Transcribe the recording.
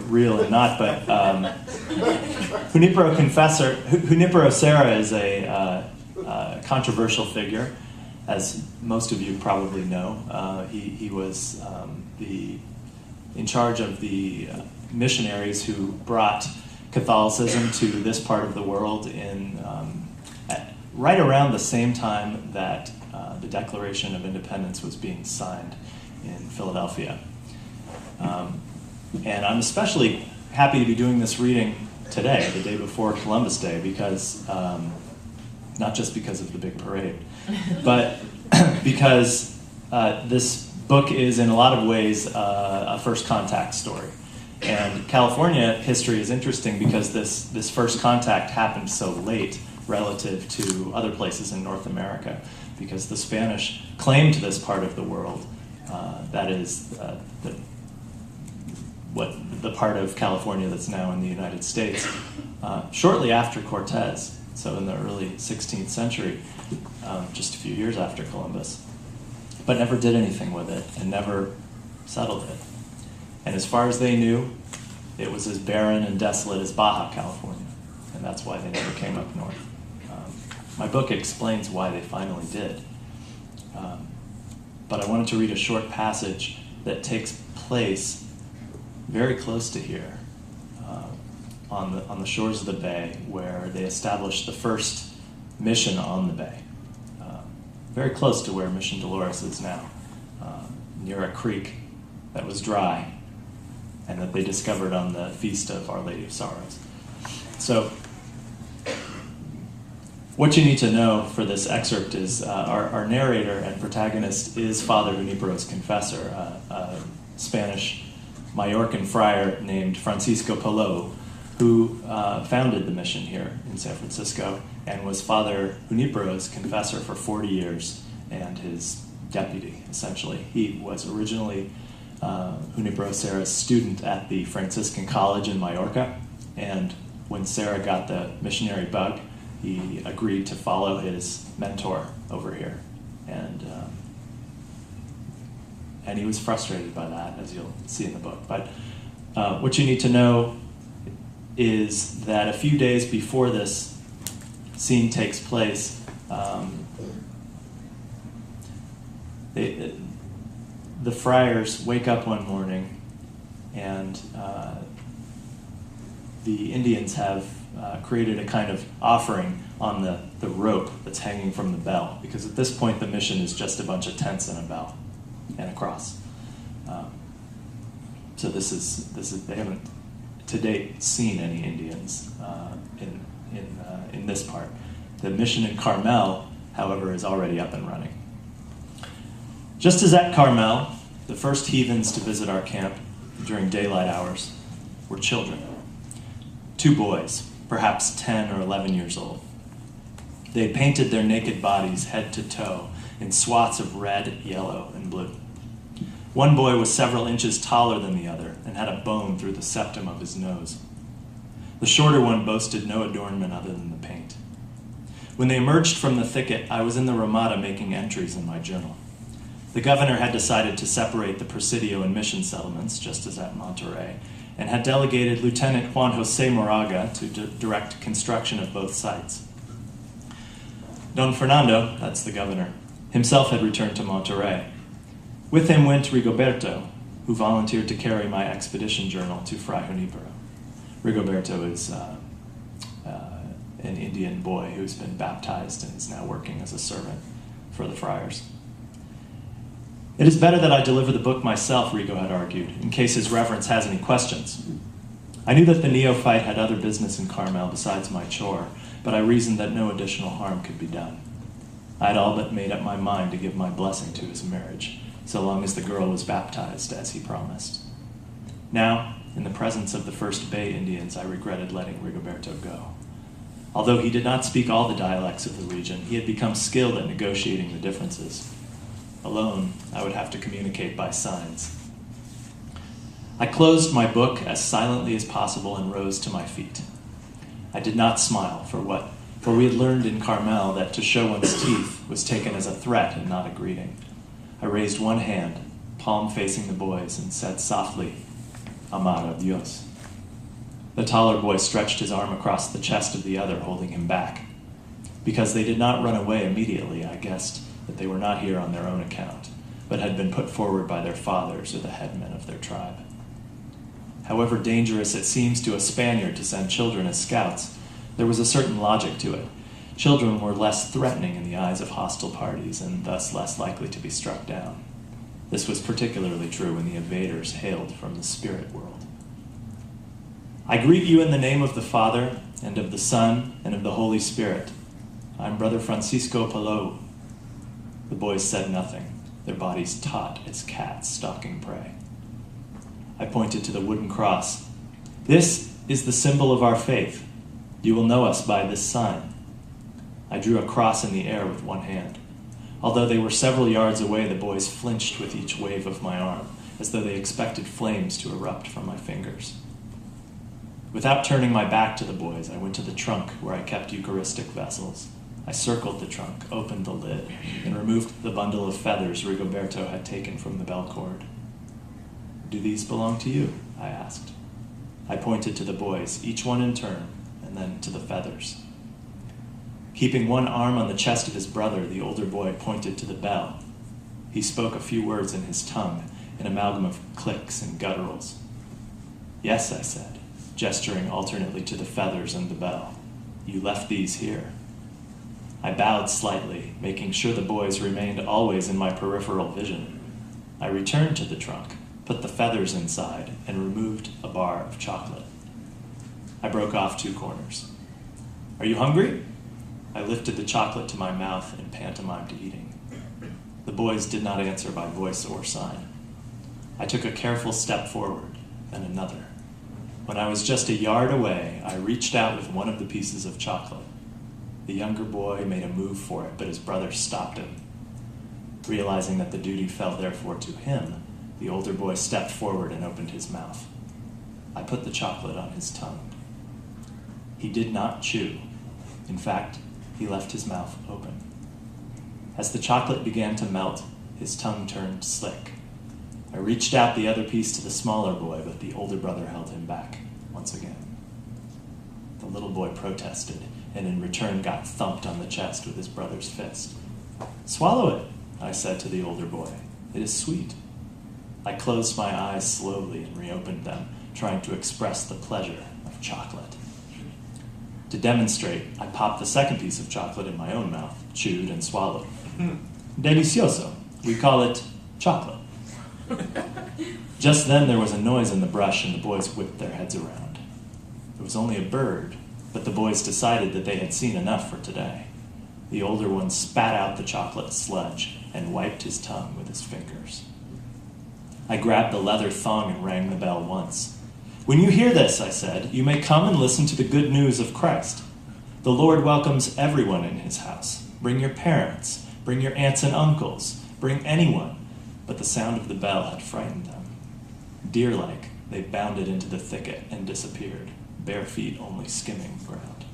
real and not, but Junipero Serra is a controversial figure, as most of you probably know. He was in charge of the missionaries who brought Catholicism to this part of the world right around the same time that the Declaration of Independence was being signed in Philadelphia. And I'm especially happy to be doing this reading today, the day before Columbus Day, because not just because of the big parade, but because this book is in a lot of ways a first contact story. And California history is interesting because this first contact happened so late relative to other places in North America, because the Spanish claimed this part of the world, that is the part of California that's now in the United States, shortly after Cortez, so in the early 16th century, just a few years after Columbus, but never did anything with it and never settled it. And as far as they knew, it was as barren and desolate as Baja California, and that's why they never came up north. My book explains why they finally did. But I wanted to read a short passage that takes place very close to here, on the shores of the bay, where they established the first mission on the bay, very close to where Mission Dolores is now, near a creek that was dry and that they discovered on the Feast of Our Lady of Sorrows. So what you need to know for this excerpt is our narrator and protagonist is Father Junipero's confessor, a Spanish Majorcan friar named Francisco Palou, who founded the mission here in San Francisco and was Father Junipero's confessor for 40 years and his deputy, essentially. He was originally Junipero Serra's student at the Franciscan College in Majorca, and when Serra got the missionary bug, he agreed to follow his mentor over here, and he was frustrated by that, as you'll see in the book. But what you need to know is that a few days before this scene takes place, the friars wake up one morning, and the Indians have created a kind of offering on the rope that's hanging from the bell, because at this point the mission is just a bunch of tents and a bell and a cross. So this is they haven't to date seen any Indians in this part. The mission in Carmel, however, is already up and running. Just as at Carmel, the first heathens to visit our camp during daylight hours were children. 2 boys, perhaps 10 or 11 years old. They had painted their naked bodies head to toe in swaths of red, yellow, and blue. One boy was several inches taller than the other and had a bone through the septum of his nose. The shorter one boasted no adornment other than the paint. When they emerged from the thicket, I was in the Ramada making entries in my journal. The governor had decided to separate the Presidio and mission settlements, just as at Monterey, and had delegated Lieutenant Juan Jose Moraga to direct construction of both sites. Don Fernando, that's the governor, himself had returned to Monterey. With him went Rigoberto, who volunteered to carry my expedition journal to Fray Junipero. Rigoberto is an Indian boy who's been baptized and is now working as a servant for the friars. It is better that I deliver the book myself, Rigo had argued, in case his reverence has any questions. I knew that the neophyte had other business in Carmel besides my chore, but I reasoned that no additional harm could be done. I had all but made up my mind to give my blessing to his marriage, so long as the girl was baptized, as he promised. Now, in the presence of the first Bay Indians, I regretted letting Rigoberto go. Although he did not speak all the dialects of the region, he had become skilled at negotiating the differences. Alone, I would have to communicate by signs. I closed my book as silently as possible and rose to my feet. I did not smile, for we had learned in Carmel that to show one's teeth was taken as a threat and not a greeting. I raised one hand, palm facing the boys, and said softly, amar a Dios. The taller boy stretched his arm across the chest of the other, holding him back. Because they did not run away immediately, I guessed that they were not here on their own account, but had been put forward by their fathers or the headmen of their tribe. However dangerous it seems to a Spaniard to send children as scouts, there was a certain logic to it. Children were less threatening in the eyes of hostile parties and thus less likely to be struck down. This was particularly true when the invaders hailed from the spirit world. I greet you in the name of the Father, and of the Son, and of the Holy Spirit. I'm Brother Francisco Palou. The boys said nothing, their bodies taut as cats stalking prey. I pointed to the wooden cross. This is the symbol of our faith. You will know us by this sign. I drew a cross in the air with one hand. Although they were several yards away, the boys flinched with each wave of my arm, as though they expected flames to erupt from my fingers. Without turning my back to the boys, I went to the trunk where I kept Eucharistic vessels. I circled the trunk, opened the lid, and removed the bundle of feathers Rigoberto had taken from the bell cord. Do these belong to you? I asked. I pointed to the boys, each one in turn, and then to the feathers. Keeping one arm on the chest of his brother, the older boy pointed to the bell. He spoke a few words in his tongue, an amalgam of clicks and gutturals. Yes, I said, gesturing alternately to the feathers and the bell. You left these here. I bowed slightly, making sure the boys remained always in my peripheral vision. I returned to the trunk, put the feathers inside, and removed a bar of chocolate. I broke off 2 corners. Are you hungry? I lifted the chocolate to my mouth and pantomimed eating. The boys did not answer by voice or sign. I took a careful step forward, then another. When I was just a yard away, I reached out with one of the pieces of chocolate. The younger boy made a move for it, but his brother stopped him. Realizing that the duty fell therefore to him, the older boy stepped forward and opened his mouth. I put the chocolate on his tongue. He did not chew. In fact, he left his mouth open. As the chocolate began to melt, his tongue turned slick. I reached out the other piece to the smaller boy, but the older brother held him back once again. The little boy protested, and in return got thumped on the chest with his brother's fist. Swallow it, I said to the older boy. It is sweet. I closed my eyes slowly and reopened them, trying to express the pleasure of chocolate. To demonstrate, I popped the second piece of chocolate in my own mouth, chewed and swallowed. Delicioso. We call it chocolate. Just then there was a noise in the brush and the boys whipped their heads around. It was only a bird, but the boys decided that they had seen enough for today. The older one spat out the chocolate sludge and wiped his tongue with his fingers. I grabbed the leather thong and rang the bell once. When you hear this, I said, you may come and listen to the good news of Christ. The Lord welcomes everyone in his house. Bring your parents, bring your aunts and uncles, bring anyone. But the sound of the bell had frightened them. Deer-like, they bounded into the thicket and disappeared, bare feet only skimming ground.